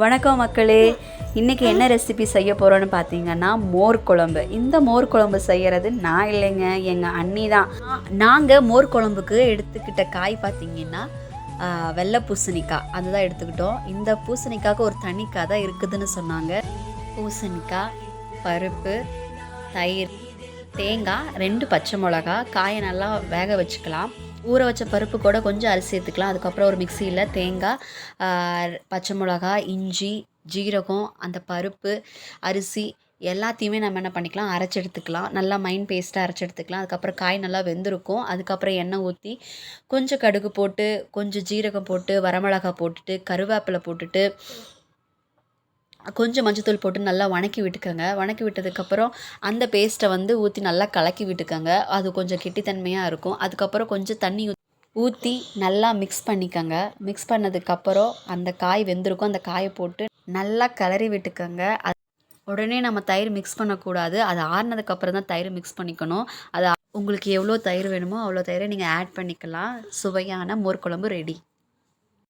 வணக்கம் மக்களே. இன்றைக்கி என்ன ரெசிபி செய்ய போகிறோன்னு பார்த்தீங்கன்னா மோர் குழம்பு. இந்த மோர் குழம்பு செய்கிறது நான் இல்லைங்க, எங்கள் அண்ணி தான். நாங்கள் மோர் குழம்புக்கு எடுத்துக்கிட்ட காய் பார்த்திங்கன்னா வெள்ளை பூசணிக்காய் அதுதான் எடுத்துக்கிட்டோம். இந்த பூசணிக்காய்க்கு ஒரு தனி கதை இருக்குதுன்னு சொன்னாங்க. பூசணிக்காய், பருப்பு, தயிர், தேங்காய், 2 பச்சை மிளகா, காயை நல்லா வேக வச்சுக்கலாம். ஊற வச்ச பருப்பு கூட கொஞ்சம் அரிசி சேர்த்துக்கலாம். அதுக்கப்புறம் ஒரு மிக்சியில் தேங்காய், பச்சை மிளகா, இஞ்சி, ஜீரகம், அந்த பருப்பு, அரிசி எல்லாத்தையுமே நம்ம என்ன பண்ணிக்கலாம், அரைச்சி எடுத்துக்கலாம். நல்லா மைன் பேஸ்ட்டாக அரைச்சி எடுத்துக்கலாம். அதுக்கப்புறம் காய் நல்லா வெந்திருக்கும். அதுக்கப்புறம் எண்ணெய் ஊற்றி கொஞ்சம் கடுகு போட்டு, கொஞ்சம் ஜீரகம் போட்டு, வரமிளகா போட்டுட்டு, கருவேப்பிலை போட்டுட்டு, கொஞ்சம் மஞ்சத்தூள் போட்டு நல்லா வணக்கி விட்டுக்கோங்க. வணக்கி விட்டதுக்கப்புறம் அந்த பேஸ்ட்டை ஊற்றி நல்லா கலக்கி விட்டுக்கோங்க. அது கொஞ்சம் கெட்டித்தன்மையாக இருக்கும். அதுக்கப்புறம் கொஞ்சம் தண்ணி ஊற்றி நல்லா மிக்ஸ் பண்ணிக்கோங்க. மிக்ஸ் பண்ணதுக்கப்புறம் அந்த காய் வெந்திருக்கும். அந்த காயை போட்டு நல்லா கிளறி விட்டுக்கோங்க. உடனே நம்ம தயிர் மிக்ஸ் பண்ணக்கூடாது. அது ஆறுனதுக்கப்புறம் தான் தயிர் மிக்ஸ் பண்ணிக்கணும். அது உங்களுக்கு எவ்வளோ தயிர் வேணுமோ அவ்வளோ தயிரை நீங்கள் ஆட் பண்ணிக்கலாம். சுவையான மோர் குழம்பு ரெடி.